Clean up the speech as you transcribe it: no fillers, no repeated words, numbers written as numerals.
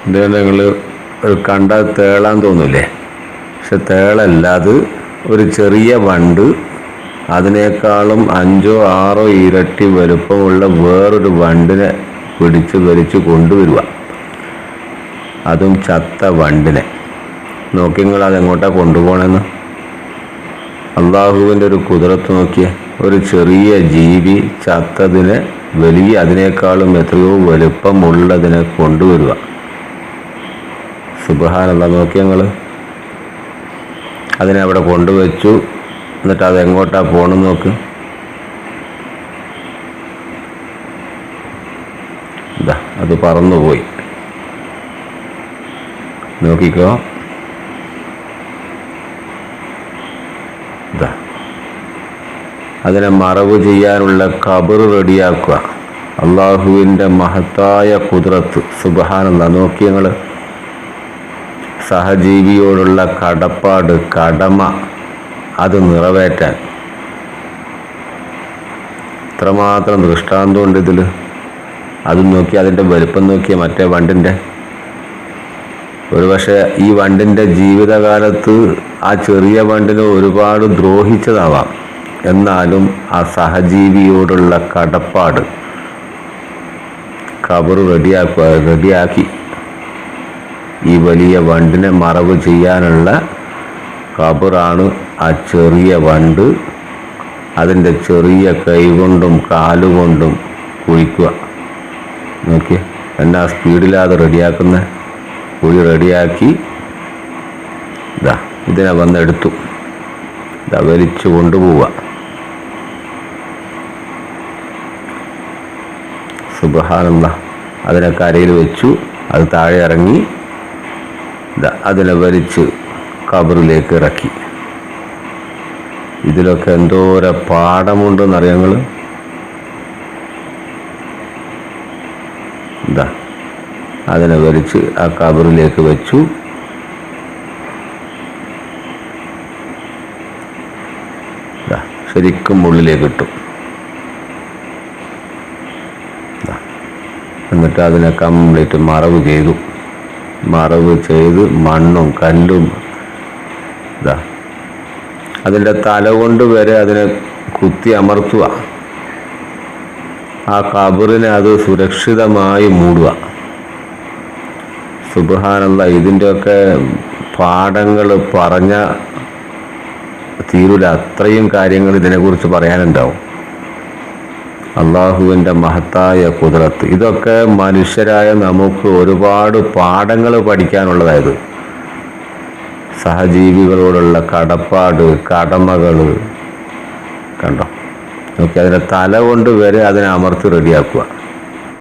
ഇത് നിങ്ങൾ കണ്ടാൽ തേളാൻ തോന്നൂലേ? പക്ഷെ തേളല്ല, അത് ഒരു ചെറിയ വണ്ട്. അതിനേക്കാളും 5-6 ഇരട്ടി വലുപ്പമുള്ള വേറൊരു വണ്ടിനെ പിടിച്ച് വലിച്ച് കൊണ്ടുവരിക. അതും ചത്ത വണ്ടിനെ. നോക്കി നിങ്ങൾ അതെങ്ങോട്ടാണ് കൊണ്ടുപോകണമെന്ന്. അള്ളാഹുവിൻ്റെ ഒരു കുദറത്ത് നോക്കിയേ. ഒരു ചെറിയ ജീവി ചത്തതിനെ വലിയ അതിനേക്കാളും എത്രയോ വലുപ്പമുള്ളതിനെ കൊണ്ടുവരിക. സുബ്ഹാനല്ലാഹ്. നോക്കി ഞങ്ങൾ അതിനെ അവിടെ കൊണ്ടുവച്ചു. എന്നിട്ട് അതെങ്ങോട്ടാണ് പോകണമെന്ന് നോക്ക്. ഇതാ അത് പറന്നുപോയി. നോക്കിക്കോ. ഇതാ അതിനെ മറവ് ചെയ്യാനുള്ള ഖബർ റെഡിയാക്കുക. അള്ളാഹുവിൻ്റെ മഹത്തായ ഖുദ്റത്ത്. സുബ്ഹാനല്ലാഹ്. നോക്കി ഞങ്ങൾ സഹജീവിയോടുള്ള കടപ്പാട്, കടമ, അത് നിറവേറ്റാൻ ഇത്രമാത്രം ദൃഷ്ടാന്തമുണ്ട് ഇതിൽ. അതും നോക്കി അതിൻ്റെ വലുപ്പം നോക്കിയ മറ്റേ വണ്ടിൻ്റെ. ഒരുപക്ഷെ ഈ വണ്ടിൻ്റെ ജീവിതകാലത്ത് ആ ചെറിയ വണ്ടിനെ ഒരുപാട് ദ്രോഹിച്ചതാവാം. എന്നാലും ആ സഹജീവിയോടുള്ള കടപ്പാട് ഖബർ റെഡിയാക്കി ഈ വലിയ വണ്ടിനെ മറവ് ചെയ്യാനുള്ള ഖബറാണ് ആ ചെറിയ വണ്ട്. അതിൻ്റെ ചെറിയ കൈ കൊണ്ടും കാലുകൊണ്ടും കുഴിക്കുക. നോക്കിയേ എന്നാ സ്പീഡിലാണ് റെഡിയാക്കുന്ന. കുഴി റെഡിയാക്കി ഇതാ ഇതിനെ വന്നെടുത്തു. ഇതാ വലിച്ചു കൊണ്ടുപോവുക. സുബ്ഹാനല്ലാഹ്. അതിനെ കരയിൽ വെച്ചു. അത് താഴെ ഇറങ്ങി അതിനെ വലിച്ച് ഖബറിലേക്ക് ഇറക്കി. ഇതിലൊക്കെ എന്തോര പാഠമുണ്ടെന്നറിയാം നിങ്ങൾ. അതിനെ വലിച്ച് ആ ഖബറിലേക്ക് വെച്ചു. ശരിക്കും ഉള്ളിലേക്ക് ഇട്ടു. എന്നിട്ട് അതിനെ കംപ്ലീറ്റ് മറവ് ചെയ്ത് മണ്ണും കല്ലും അതിൻ്റെ തല കൊണ്ട് വരെ അതിനെ കുത്തി അമർത്തുക. ആ ഖബറിനെ അത് സുരക്ഷിതമായി മൂടുക. സുബ്ഹാനല്ലാഹ്. ഇതിൻ്റെയൊക്കെ പാഠങ്ങൾ പറഞ്ഞ തീരൂല. അത്രയും കാര്യങ്ങൾ ഇതിനെക്കുറിച്ച് പറയാനുണ്ടാവും. അള്ളാഹുവിൻ്റെ മഹത്തായ ഖുദ്റത്ത്. ഇതൊക്കെ മനുഷ്യരായ നമുക്ക് ഒരുപാട് പാഠങ്ങൾ പഠിക്കാനുള്ളതായത്. സഹജീവികളോടുള്ള കടപ്പാട്, കടമകൾ കണ്ടോ. നോക്കി അതിൻ്റെ തല കൊണ്ട് വരെ അതിനെ അമർത്തി റെഡിയാക്കുക.